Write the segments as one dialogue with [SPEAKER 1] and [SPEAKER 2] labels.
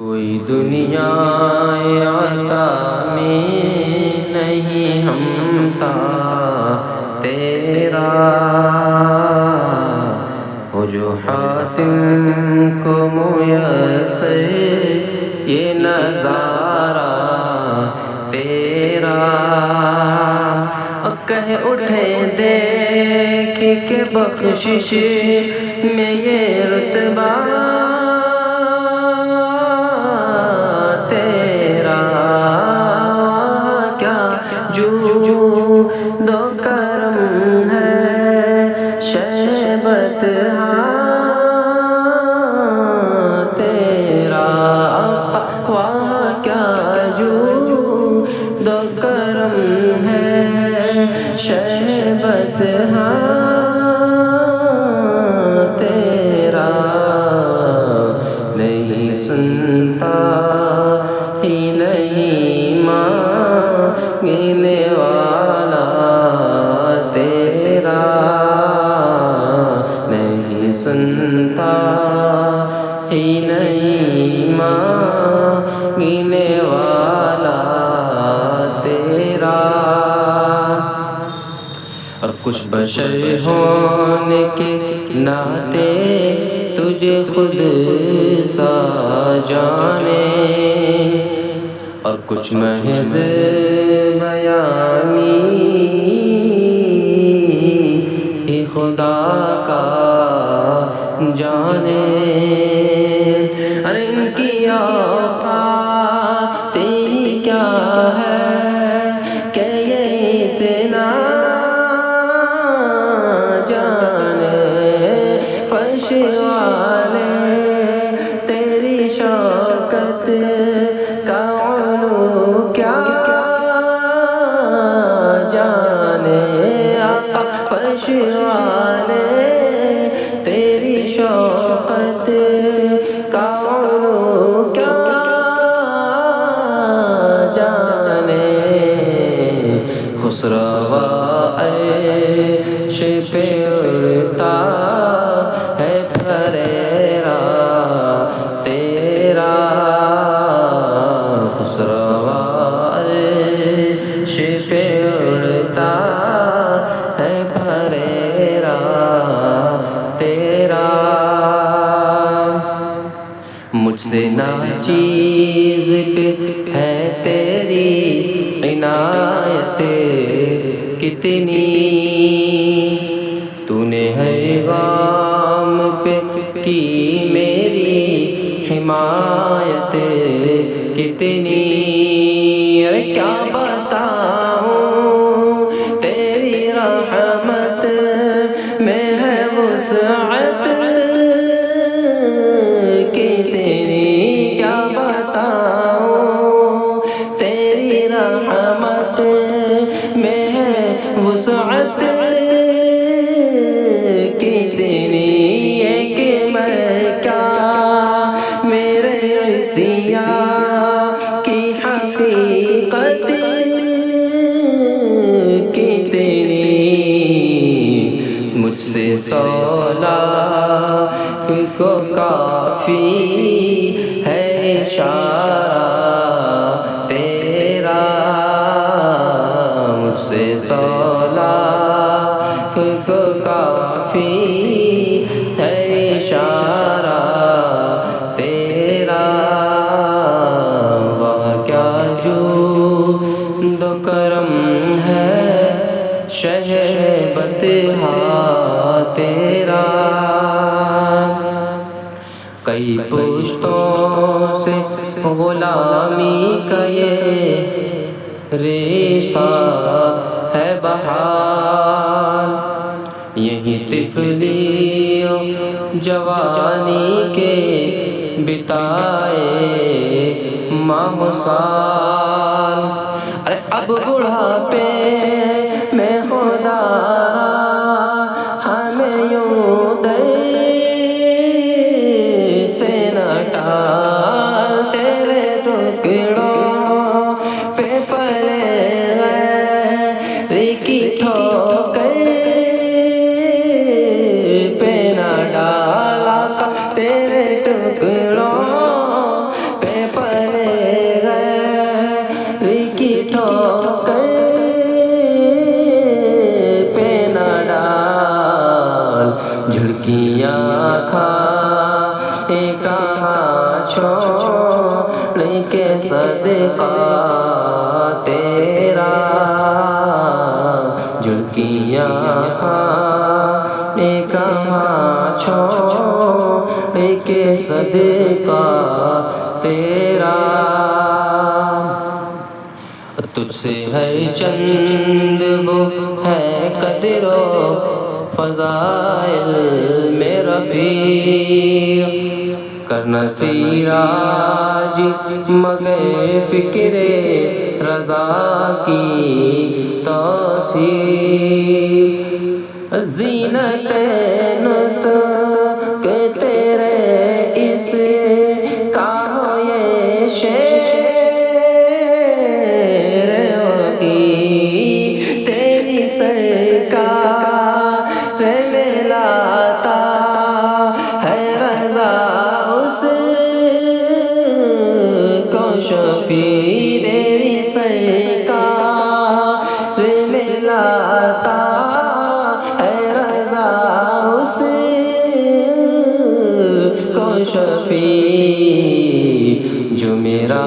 [SPEAKER 1] کوئی دنیا عطا میں نہیں ہمتا تیرا، ہو جو حاتم کو میسر یہ نظارہ تیرا۔ کہہ اٹھے دیکھ کے بخشش میں یہ رتبہ تیرا، کیا جود و کرم ہے شیبت تیرا، وہاں کیا جود و کرم ہے شیبت تیرا۔ نہیں سنتا ہی نہیں مانگنے والا تیرا، نہیں سنتا ہی نہیں مانگنے والا تیرا۔ اور کچھ بشر ہونے کے ناطے تجھے خود سا جانے، اور کچھ محض بیانی ہی خدا کا جانے۔ ارے ان کی اوقات ہی کیا ہے کہ یہ اتنا جانے، فرش والے تیری شوکت کا علو کیا جانے، آقا فرش والے تیری شوکت کا علو کیا جانے۔ خسروا عرش پہ اڑتا ہے پھریرا تیرا، خسروا عرش پہ اڑتا ہے پھریرا تیرا۔ مجھ سے ناچیز پہ ہے تیری عنایت کتنی، تو نے ہر غام پہ کی میری حمایت کتنی۔ ارے کیا بتاؤں تیری رحمت میں ہے وسعت کتنی، کیا بتاؤں تیری رحمت میں ہے وسعت کتنی، ایک میں کیا میرے عصیاں کی حقیقت کتنی، مجھ سے 100 لاکھ کو کافی ہے اشارہ تیرا، مجھ سے 100 لاکھ کو کافی ہے اشارہ تیرا۔ وہ کیا جود و کرم ہے شیبت تیرا۔ کئی پشتوں سے غلامی کا یہ رشتہ ہے بحال، یہی طفلی و جوانی کے بتائے ماہ و سال۔ ارے اب بڑھاپے میں خدا ہمیں یوں در سے نہ ٹال، تیرے ٹکڑوں پہ پلے غیر کی ٹھوکر پہ نہ ڈالا، تیرے ٹکڑوں پہ چھوڑ کے صدقہ تیرا، جھلکیاں کھانے کہاں چھوڑ کے صدقہ تیرا، تجھ سے ہے چند وہ ہے قدر و فضائل میں رفیع، کرنا سیراج مگر فکر رضا کی توسیع، زینتین تو کہ تیرے اس کا ہو یہ شعر وقی، تیری سرکار میں لاتا ہے رضا اس کو شفیع، تیری سرکار میں لاتا ہے رضا اس کو شفیع، جو میرا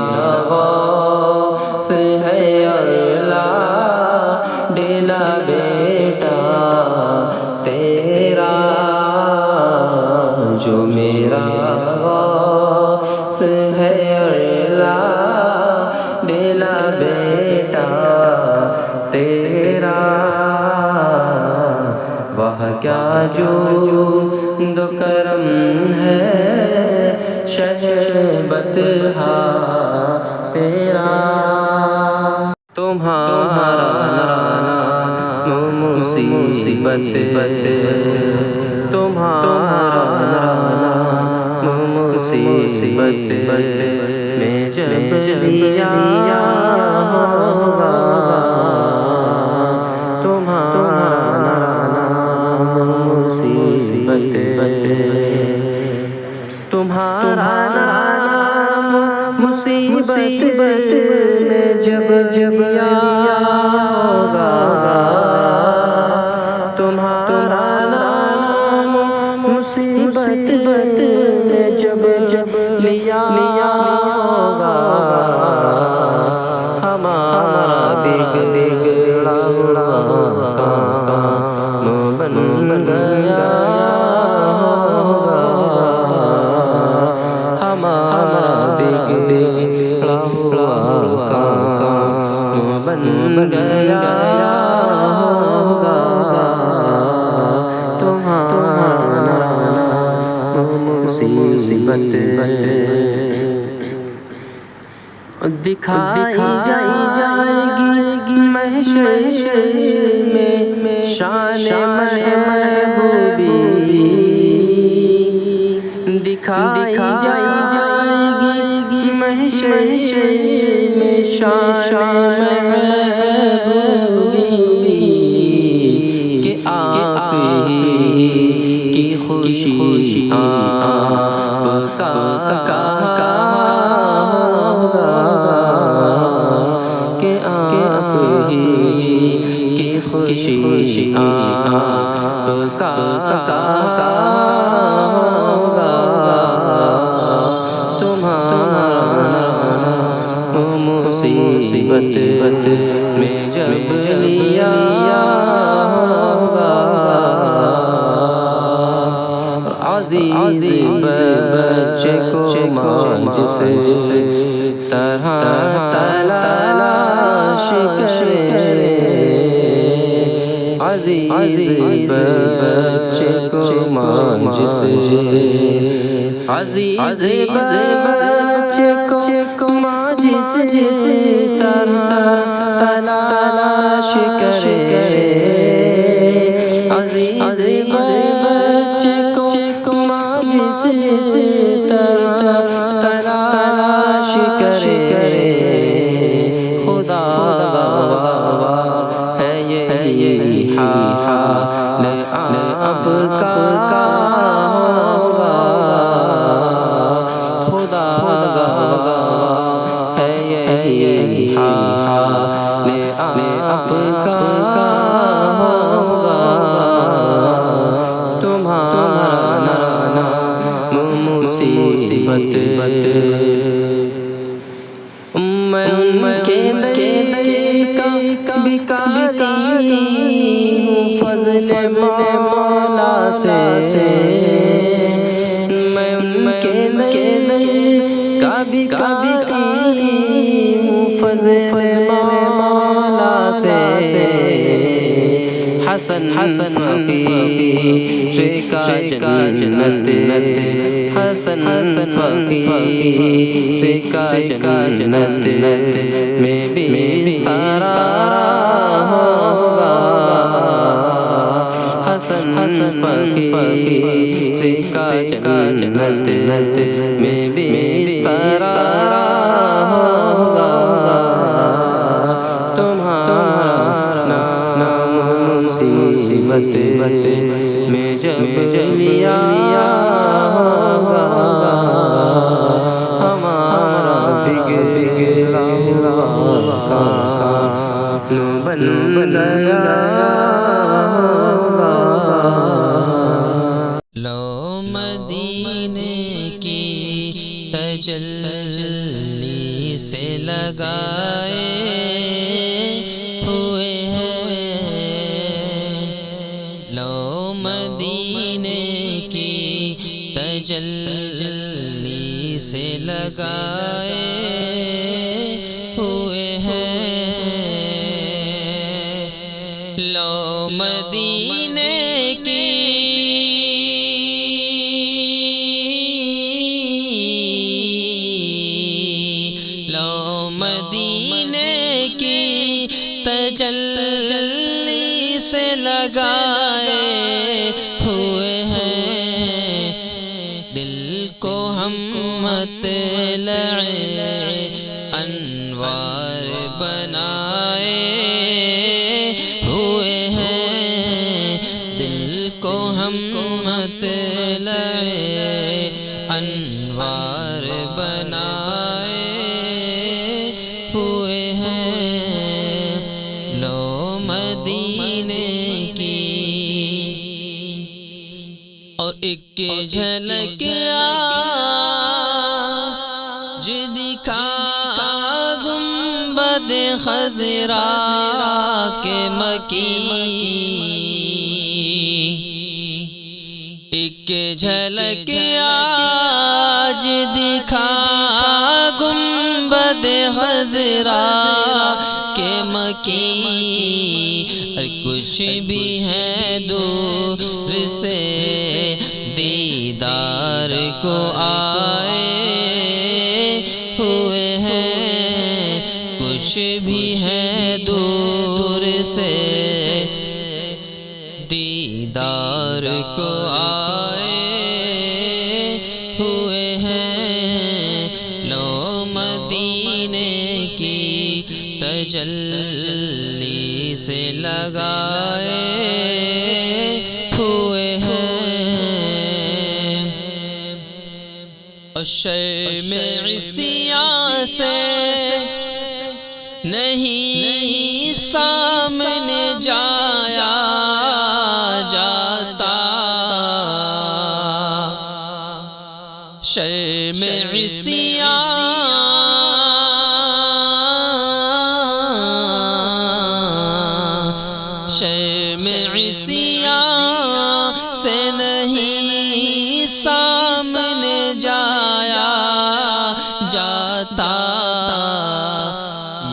[SPEAKER 1] غوث ہے اللہ ڈیلا بیٹا تیرا، جو میرا غوث ہے اللہ ڈیلا بیٹا تیرا، وہ کیا جو کرم ہے شہبت تیرا، تمہارا نام مصیبت، تمہارا نام مصیبت میں جب لیا ہوگا، تمہارا نام مصیبت، تمہارا نام مصیبت میں جب لیا ہوگا، تمہارا نام مصیبت میں جب لیا ہوگا، ہمارا بگڑا کام بن گیا ہوگا، ہمارا بگڑا ہوا کام بن گیا ہوگا، تمہارا نام مصیبت، دکھائی جائے گی محشر میں شان محبوبی، دکھائی جائے گی محشر میں شان محبوبی، کہ آپ ہی کی خوشی آپ کا ہوگا، کہ آپ ہی کی خوشی آپ کا ہوگا، تمہارا نام مصیبت میں جب لیا ہوگا، عزیز بچے کو ماں جس طرح تلاش کرے، عزیز بچے کو ماں جس عزیز بچے کو ماں جس طرح تلاش کرے، عزیز بچے کو ماں جس طرح تلاش کرے، خدا گواہ ہے یہی حال اب کا ہوگا، خدا گواہ ہے یہی حال اب کا ہوگا، تمہارا نام مصیبت فضل مولا سے حسن فقیر کا جنت حسن فقیر کا جنت میں بستر ہوگا حسن فقیر کا جنت میں بستر ہوگا تمہارا نام مصیبت میں جب لیا ہوگا ہمارا بگڑا کانو بن گیا
[SPEAKER 2] لو مدینے کی تجلی سے لگائے ہوئے ہیں لو مدینے کی تجلی سے لگائے ہوئے ہیں لو مدینے کی مدینے کی تجلی سے لگائے ہوئے ہیں دل کو ہم مطلع انوار بنائے ہوئے ہیں دل کو ہم مطلع انوار بنائے ہوئے ہیں لو مدینے کی اور ایک جھلک آج دکھا گنبد خضرا کے مکی ایک جھلک آج دکھا گنبد خضرا کے مکی کچھ بھی ہے دور سے دیدار کو آئے ہوئے ہیں کچھ بھی ہے دور سے دیدار کو آئے ہوئے ہیں لو مدینے کی تجلی سے لگائے ہوئے ہیں اور شرم عصیاں سے نہیں سامنے جایا جاتا شرم عصیاں شرم عصیاں سے نہیں سامنے جایا جاتا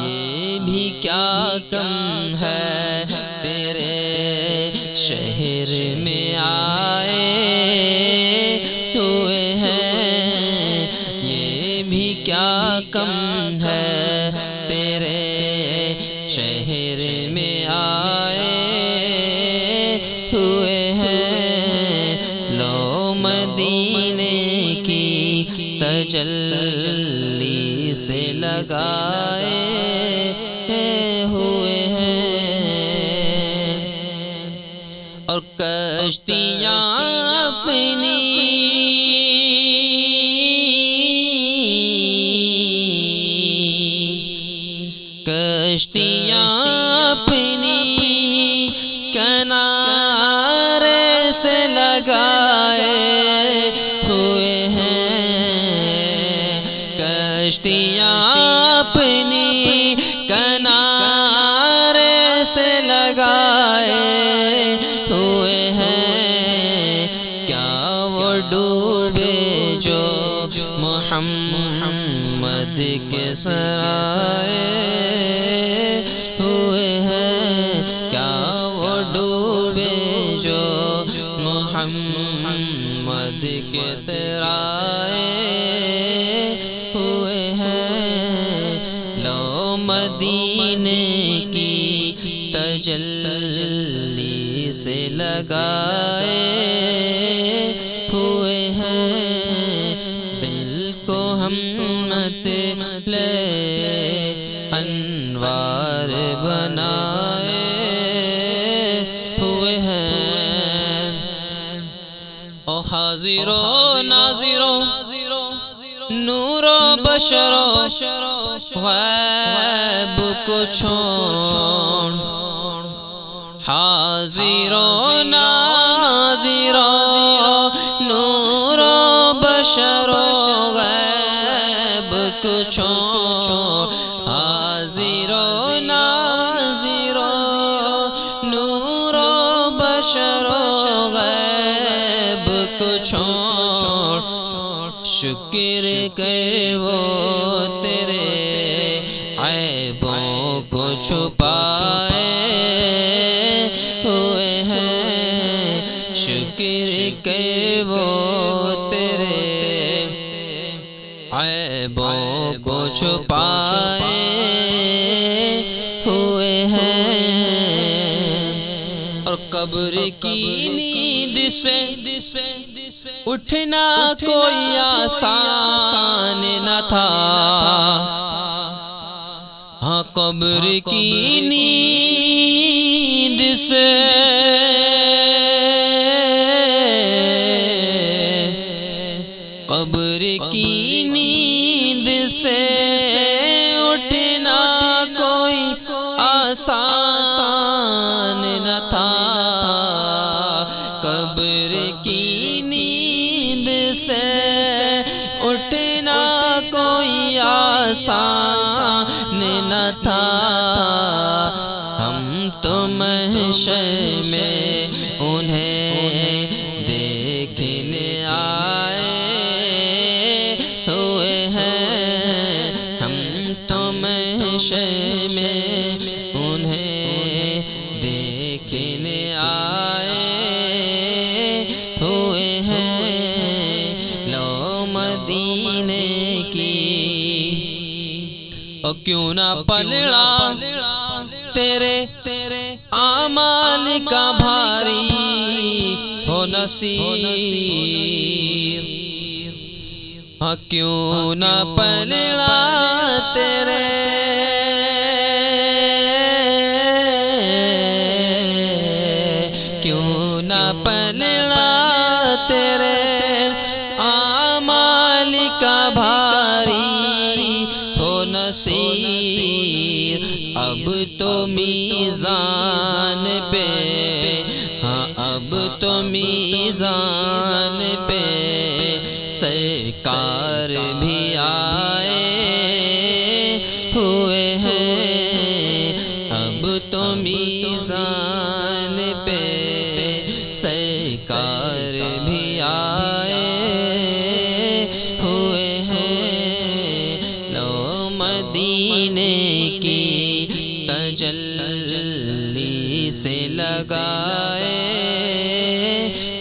[SPEAKER 2] یہ بھی کیا کم ہے تیرے شہر میں آئے ہوئے ہیں یہ بھی کیا کم ہے تیرے شہر میں آئے ہوئے ہیں لو مدینے کی تجلی سے لگائے ہوئے ہیں اور کشتیاں اپنی کشتیاں اپنی کنارے سے لگائے ہوئے ہیں کشتیاں اپنی کنارے سے لگائے ہوئے ہیں کیا وہ ڈوبے جو محمد کے سرائے ہوئے ہیں، کیا وہ ڈوبے جو محمد کے ترائے ہوئے ہیں، لو مدینے کی تجلی سے لگائے ہوئے ہیں، دل کو ہمت لے انوار بنائے ہوئے ہیں۔ او حاضرو ناظرو نورو بشرو غیب کو چھوڑ، حاضرو ناظرو نورو بشرو غیب کو چھوڑ، حاضرو ناظرو نورو بشرو غیب کو چھوڑ، شکر کر وہ تیرے عیبوں کو چھپائے ہوئے ہیں، شکر کر وہ تیرے عیبوں کو چھپائے ہوئے ہیں، اور قبر کی نیند سے اٹھنا کوئی آسان نہ تھا، ہاں قبر کی نیند سے قبر کی نیند سے اٹھنا کوئی آسان نہ تھا، قبر کی نیند سے اٹھنا کوئی آسان نہ تھا، ہم تو محشر میں انہیں دیکھنے آئے ہوئے ہیں، ہم تو محشر میں انہیں دیکھنے آئے ہوئے ہیں، لو مدینے کی اور کیوں نہ پلڑا تیرے اعمال کا بھاری ہو نصیب، ہاں کیوں نہ پلڑا تیرے کیوں نہ پلڑا تیرے اعمال کا بھاری ہو نصیب، اب تو میزان پہ ہاں اب تو میزان پہ سرکار بھی آئے ہوئے ہیں، اب تو میزان پہ سرکار بھی آئے ہوئے ہیں، لو مدینے کی تجلی سے لگائے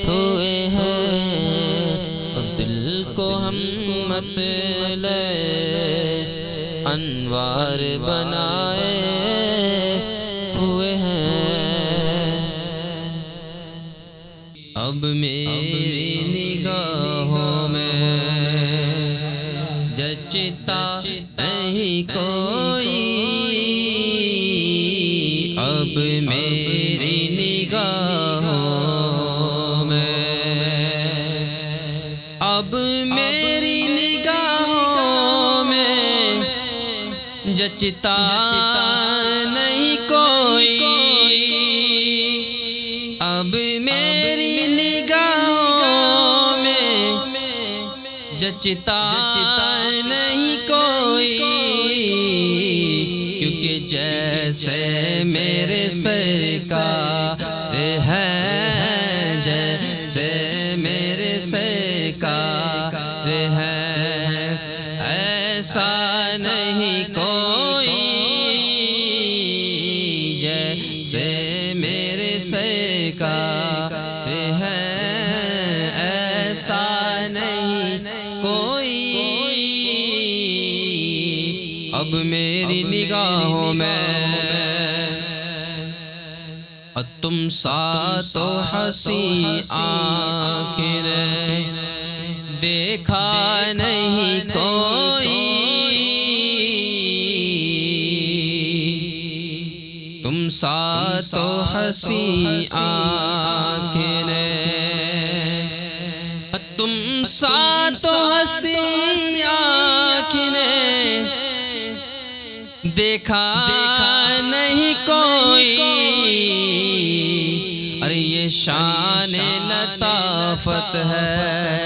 [SPEAKER 2] ہوئے ہیں، دل کو ہمت لے انوار بنائے ہوئے ہیں، اب میری نگاہوں میں جچتا نہیں کوئی، اب میری نگاہوں میں اب میری نگاہوں میں جچتا نہیں کوئی، اب میری نگاہوں میں جچتا نہیں کوئی، کیونکہ جیسے میرے سرکار ہے، جیسے میرے سرکار ہے، ایسا نہیں کوئی جیسے میرے سرکار ہے، ایسا نہیں کوئی۔ اب میری نگاہوں میں تم سا تو ہنسی آنکھیں نے دیکھا نہیں کوئی، تم سا تو ہنسی آنکھیں نے، تم سا تو ہنسی آنکھیں نے دیکھا نہیں کوئی۔ ارے یہ شان لطافت ہے،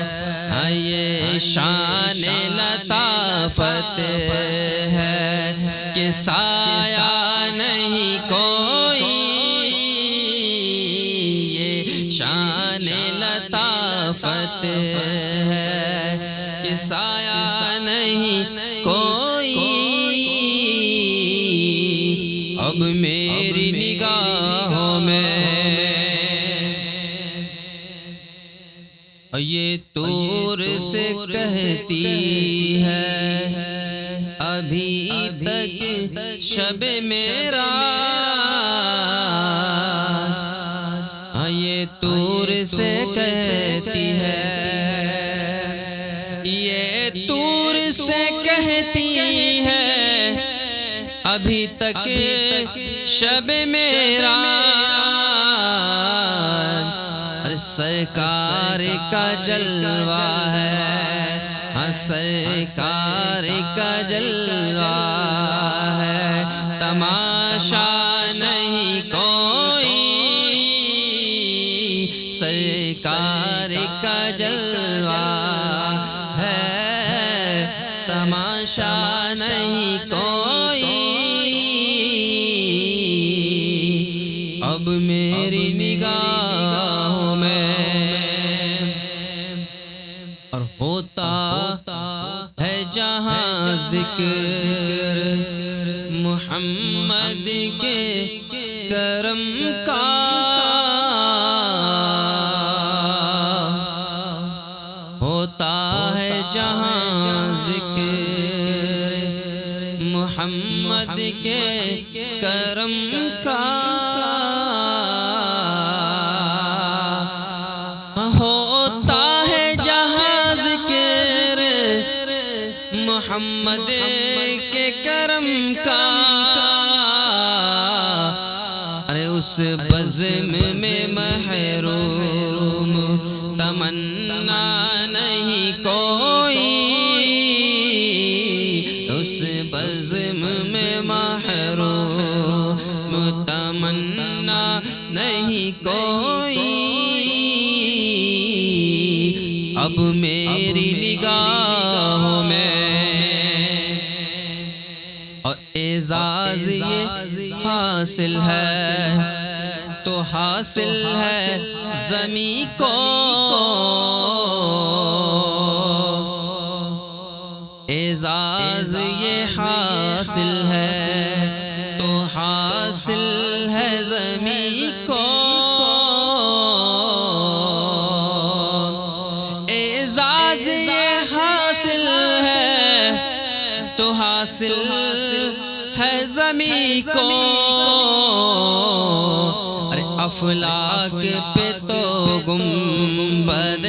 [SPEAKER 2] ہاں یہ شان لطافت ہے کہ سایہ نہیں کوئی، یہ شان لطافت ہے کہ سایہ نہیں کوئی۔ اب میری نگاہوں میں یہ طور سے کہتی ہے ابھی تک شب میرا، یہ طور سے کہتی ہے، یہ طور سے کہتی ہے ابھی تک شب میرا، سرکار کا جلوہ ہے، ہاں سرکار کا جلوہ ہے، تماشا نہیں کوئی، سرکار کا جلوہ ہے، تماشا نہیں کوئی۔ اب میری نگاہوں میں اور ہوتا ہے جہاں ذکر محمد کے کرم کا، ہوتا ہے جہاں ذکر محمد کے کرم کا، ہوتا ہے جہاں ذکر محمد کے کرم کا، ارے اس بزم میں محروم تمنا نہیں کوئی، اس بزم میں محروم تمنا نہیں کوئی۔ اب میری نگاہوں میں اور اعزاز یہ حاصل ہے تو حاصل ہے زمین کو، اعزاز یہ حاصل ہے تو حاصل ہے زمین کو، اعزاز یہ حاصل ہے تو حاصل ہے زمین کو، ارے افلاک پہ تو گنبد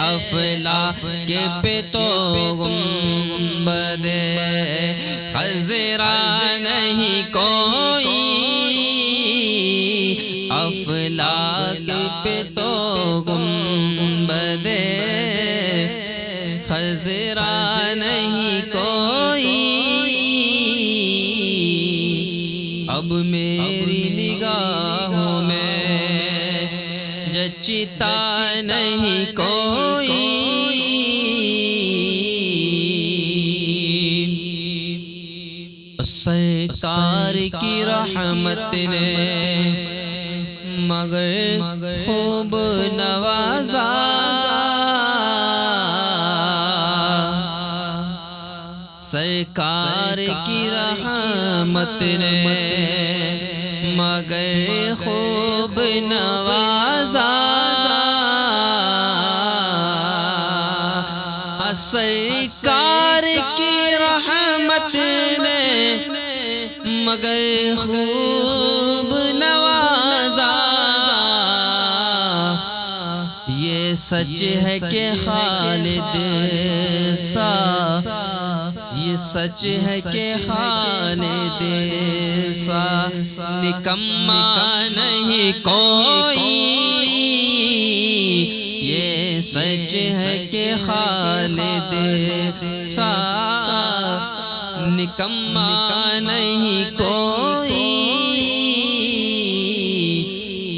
[SPEAKER 2] افلاک پہ تو گنبد خضرا نہیں کوئی، افلاک پہ تو گنبد خضرا نہیں کوئی۔ اب میری نگاہوں میں جچتا نہیں کوئی، سرکار کی رحمت نے مگر خوب نوازا، سرکار کی رحمت نے مگر خوب نوازا، سرکار کی رحمت نے مگر خوب نوازا۔ یہ سچ ہے کہ خالد سا، یہ سچ ہے کہ خالد سا نکما نہیں کوئی، یہ سچ ہے کہ خالد سا نکما نہیں کوئی۔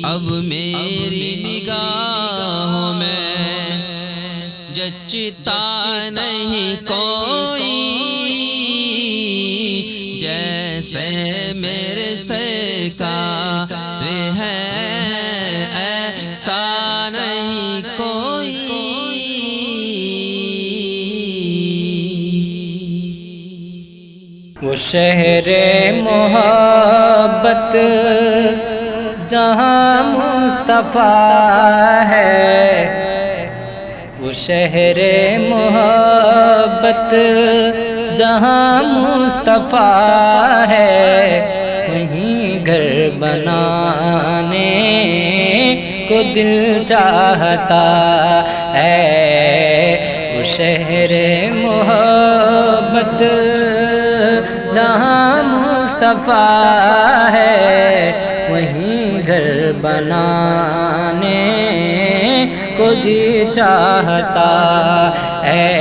[SPEAKER 2] اب میری نگاہوں میں جچتا نہیں کوئی، جیسے میرے سرکار ہے ایسا نہیں کوئی۔
[SPEAKER 3] وہ شہر محبت جہاں مصطفیٰ ہے، وہ شہر محبت جہاں مصطفیٰ ہے، وہیں گھر بنانے کو دل چاہتا ہے۔ وہ شہر محبت جہاں مصطفیٰ ہے، وہیں گھر بنانے کو جی چاہتا ہے۔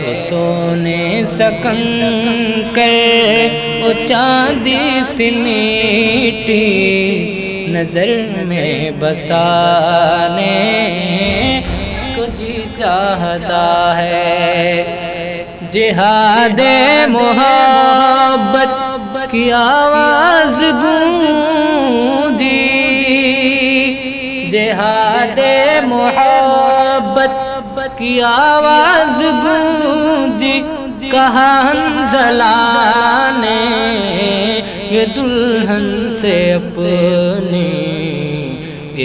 [SPEAKER 3] وہ سونے سکنکر وہ چاندی سی میٹی نظر میں بسانے کو جی چاہتا ہے۔ جہاد محبت کی آواز گونجی، جہاد محبت کی آواز گونجی، کہا حنظلہ نے یہ دلہن سے اپنی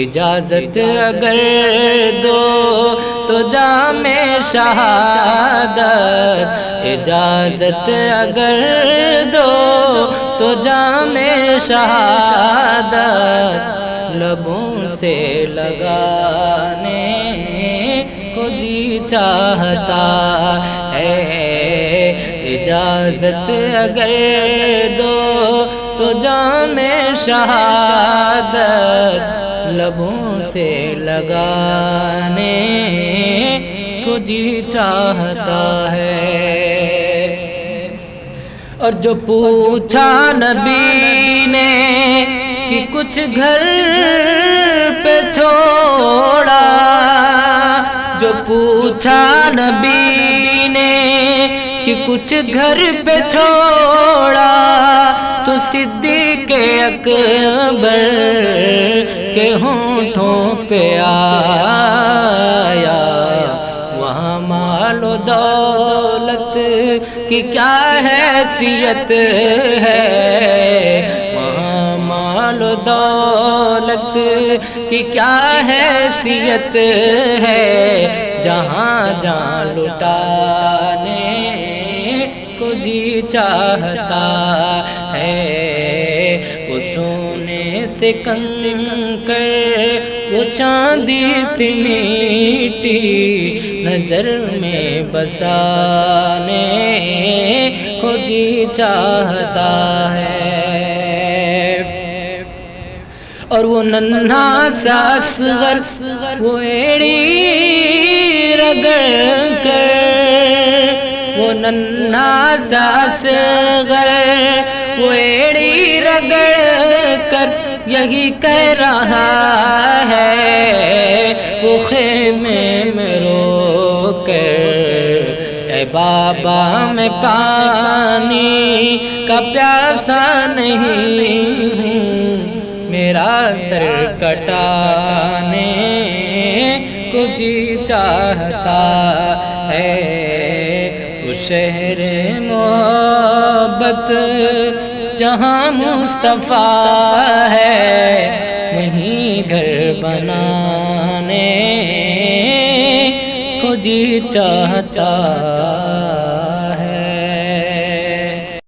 [SPEAKER 3] اجازت اگر دو تو جام شہادت، اجازت اگر دو تو جام شہادت لبوں سے لگانے کو جی چاہتا ہے۔ اجازت اگر دو تو جام شہادت لبوں سے لگانے کو جی چاہتا ہے۔ اور جو پوچھا نبی نے کہ کچھ گھر پہ چھوڑا، جو پوچھا نبی نے کہ کچھ گھر پہ چھوڑا، تو صدیق اکبر کے ہونٹوں پہ آیا، وہاں مال و دولت کی کیا حیثیت ہے، وہاں مال و دولت کی کیا حیثیت ہے، جہاں جان لٹانے کو جی چاہتا ہے۔ وہ سونے سے کنکر وہ چاندی سی میٹی نظر میں بسانے کو جی چاہتا ہے۔ اور وہ ننھا سا اصغر وہ ایڑی رگڑ کر، وہ ننھا سا اصغر وہ ایڑی رگڑ کر یہی کہہ رہا ہے، وہ خیمے میں رو کر، اے بابا میں پانی کا پیاسا نہیں ہوں، میرا سر کٹانے کو جی چاہتا ہے۔ شہر محبت جہاں مصطفیٰ ہے وہیں گھر بنانے کو جی چاہتا